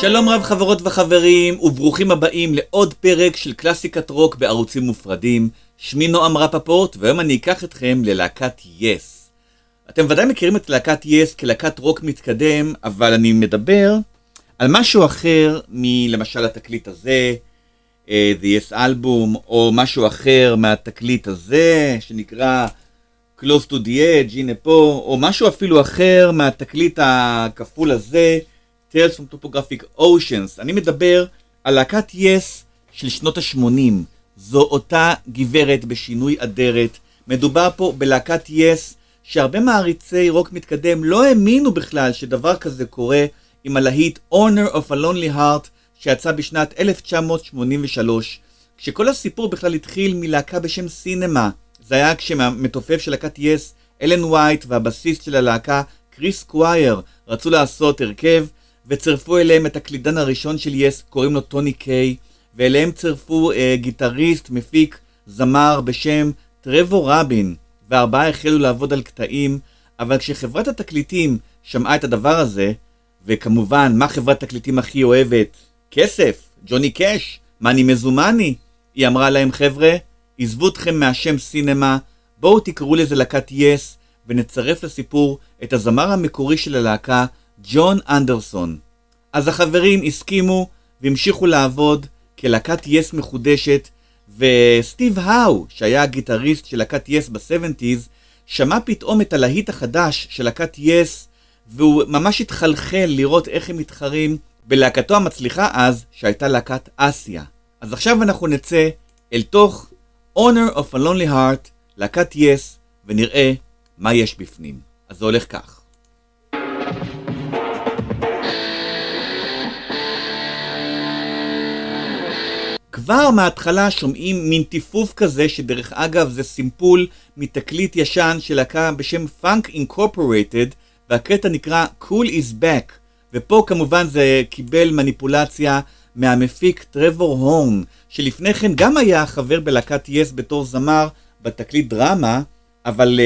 שלום רב חברות וחברים, וברוכים הבאים לעוד פרק של קלאסיקת רוק בערוצים מופרדים. שמי נועם רפפורט, והיום אני אקח אתכם ללהקת יס. אתם ודאי מכירים את להקת יס כלהקת רוק מתקדם, אבל אני מדבר על משהו אחר מלמשל התקליט הזה, The Yes Album, או משהו אחר מהתקליט הזה, שנקרא Close to the Edge, הנה פה, או משהו אפילו אחר מהתקליט הכפול הזה, Tales from Topographic Oceans. אני מדבר על להקת יס של שנות ה-80. זו אותה גברת בשינוי אדרת. מדובר פה בלהקת יס שהרבה מעריצי רוק מתקדם לא האמינו בכלל שדבר כזה קורה, עם הלהיט Honor of a Lonely Heart שיצא בשנת 1983, כשכל הסיפור בכלל התחיל מלהקה בשם סינמה. זה היה כשהמתופף של להקת יס, אלן וייט, והבסיסט של הלהקה, קריס קווייר, רצו לעשות הרכב, וצרפו אליהם את הקלידן הראשון של יס, קוראים לו טוני קיי, ואליהם צרפו גיטריסט, מפיק, זמר בשם טרוור רבין, והארבעה החלו לעבוד על קטעים, אבל כשחברת התקליטים שמעה את הדבר הזה, וכמובן, מה חברת התקליטים הכי אוהבת? כסף, ג'וני קאש, מאני מזומני. היא אמרה להם, חבר'ה, עזבו אתכם מהשם סינמה, בואו תקראו לזה להקת יס, ונצרף לסיפור את הזמר המקורי של הלהקה, ג'ון אנדרסון. אז החברים הסכימו והמשיכו לעבוד כלהקת יס מחודשת, וסטיב האו, שהיה הגיטריסט של להקת יס ב-70s, שמע פתאום את הלהיט החדש של להקת יס, והוא ממש התחלחל לראות איך הם מתחרים בלהקתו המצליחה אז, שהייתה להקת אסיה. אז עכשיו אנחנו נצא אל תוך Honor of a Lonely Heart, להקת יס, ונראה מה יש בפנים. אז זה הולך כך. כבר מההתחלה שומעים מין טיפוף כזה, שדרך אגב זה סימפול מתקליט ישן של להקה בשם Funk Incorporated, והקטע נקרא Cool is Back, ופה כמובן זה קיבל מניפולציה מהמפיק טרוור הורן, שלפני כן גם היה חבר בלהקת יס בתור זמר בתקליט דרמה, אבל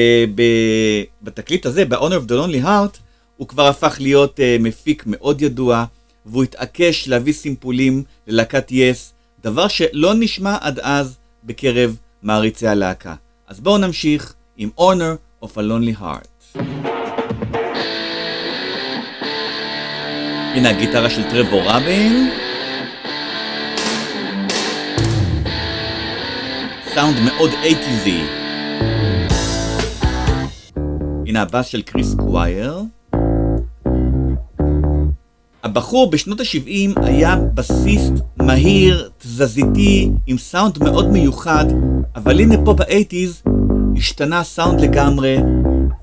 בתקליט הזה, ב-Honor of the Lonely Heart, הוא כבר הפך להיות מפיק מאוד ידוע, והוא התעקש להביא סימפולים ללהקת יס, דבר שלא נשמע עד אז בקרב מעריצי הלהקה. אז בואו נמשיך עם Honor of a Lonely Heart. הנה הגיטרה של טרוור רבין. סאונד מאוד 80s. הנה הבאס של קריס קווייר. הבחור בשנות ה-70 היה בסיסט מהיר, תזזיתי, עם סאונד מאוד מיוחד, אבל הנה פה ב-80s השתנה הסאונד לגמרי,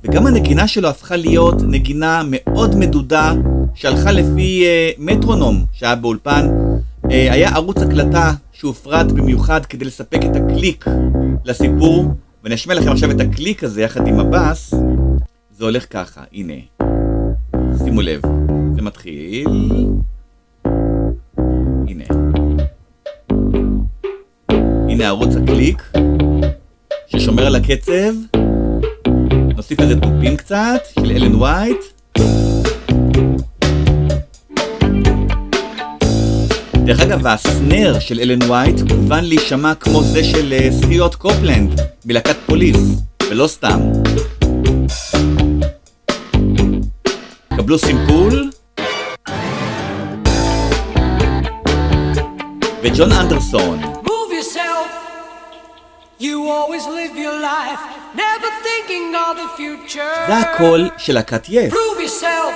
וגם הנגינה שלו הפכה להיות נגינה מאוד מדודה, שהלכה לפי מטרונום שהיה באולפן. היה ערוץ הקלטה שהופרד במיוחד כדי לספק את הקליק לסיפור, ונשמע לכם עכשיו את הקליק הזה יחד עם הבאס. זה הולך ככה, הנה. שימו לב, זה מתחיל. הנה. הנה ערוץ הקליק ששומר על הקצב. נוסיף לזה טופים קצת של אלן וייט. דרך אגב, הסנר של אלן וייט כוון להישמע כמו זה של סטיוארט קופלנד בלהקת פוליס, ולא סתם. קבלו סימפול. וג'ון אנדרסון. Move yourself. You always live your life, never thinking of the future. זה הקול של להקת יס. Prove yourself.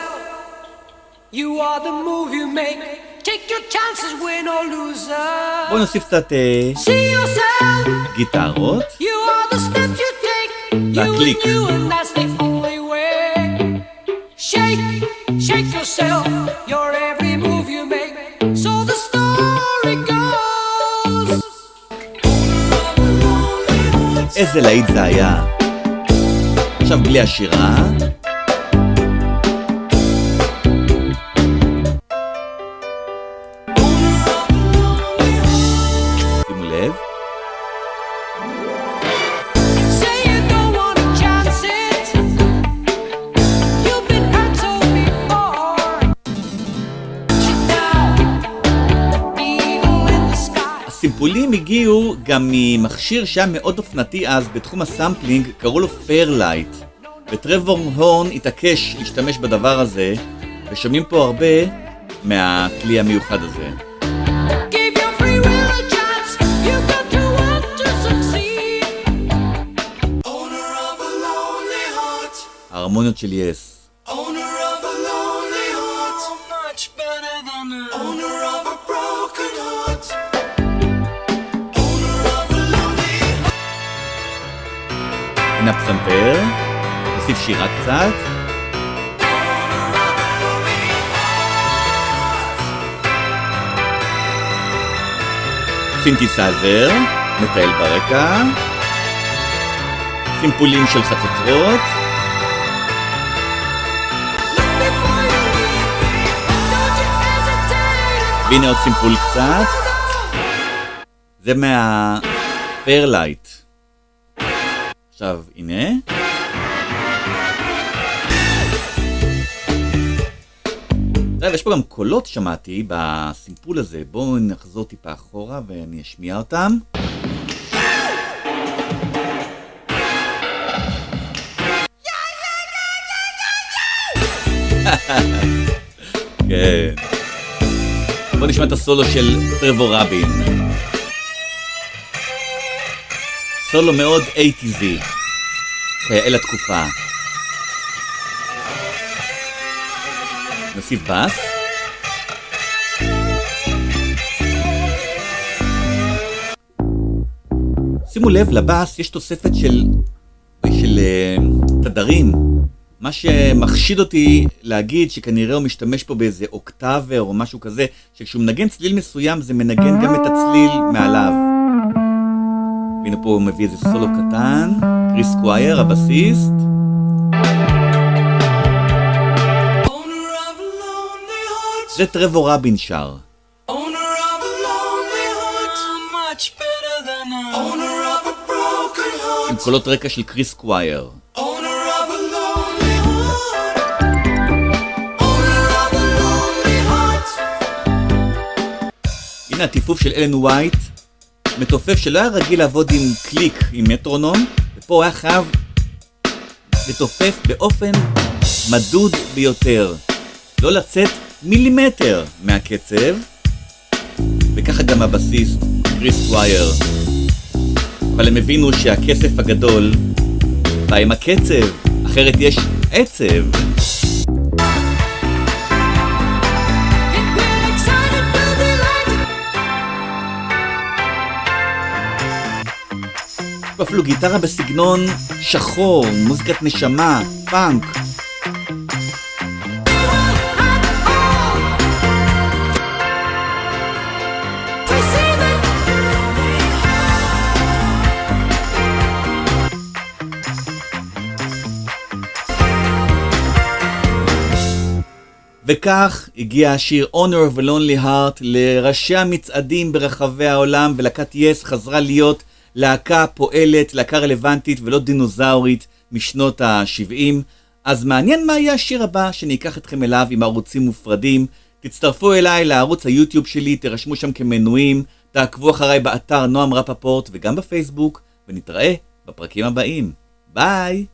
You are the move you make. Take your chances, win or lose. בואו נוסיף קצת See yourself. גיטרות. You are the steps you take. You והקליק. and you, and that's the only way. Shake, shake yourself. Your every move you make. So the story goes. איזה להיט זה היה. עכשיו בלי השירה. שימו לב. Say you don't wanna chance it. You've been hurt so before. Sit down. הסימפולים הגיעו גם ממכשיר שהיה מאוד אופנתי אז בתחום הסמפלינג, קראו לו פיירלייט. וטרוור הורן התעקש להשתמש בדבר הזה, ושומעים פה הרבה מהכלי המיוחד הזה. Give your free will a chance. You got to want to succeed. Owner of a lonely heart. ההרמוניות של יס. Owner of a lonely heart. Much better than a owner of a broken heart. Owner of a lonely heart. הנה הפסנתר, נוסיף שירה קצת. סינתסייזר, מטייל ברקע, סימפולים של חצוצרות, והנה עוד סימפול קצת. זה מהפיירלייט. עכשיו, הנה. יש פה גם קולות שמעתי בסימפול הזה. בואו נחזור טיפה אחורה ואני אשמיע אותם. כן. בואו נשמע את הסולו של טרוור רבין. סולו מאוד 80s, כיאה לתקופה. נוסיף בס. שימו לב, לבס יש תוספת של תדרים. מה שמחשיד אותי להגיד שכנראה הוא משתמש פה באיזה אוקטאבר או משהו כזה, שכשהוא מנגן צליל מסוים זה מנגן גם את הצליל מעליו. והנה פה הוא מביא איזה סולו קטן, קריס קווייר, הבסיסט. זה טרוור רבין שר. עם קולות רקע של קריס קווייר. הנה הטיפוף של אלן ווייט, מתופף שלא היה רגיל לעבוד עם קליק, עם מטרונום, ופה הוא היה חייב לתופף באופן מדוד ביותר, לא לצאת מילימטר מהקצב, וככה גם הבסיסט קריס קווייר. אבל הם הבינו שהכסף הגדול בא עם הקצב, אחרת יש עצב. אפילו גיטרה בסגנון שחור, מוזיקת נשמה, פאנק. וכך הגיע השיר Honor of a Lonely Heart לראשי המצעדים ברחבי העולם, ולהקת יס חזרה להיות להקה פועלת, להקה רלוונטית ולא דינוזאורית משנות ה-70. אז מעניין מה יהיה השיר הבא שאני אקח אתכם אליו עם ערוצים מופרדים. תצטרפו אליי לערוץ היוטיוב שלי, תרשמו שם כמנויים, תעקבו אחריי באתר נועם רפפורט וגם בפייסבוק, ונתראה בפרקים הבאים. ביי!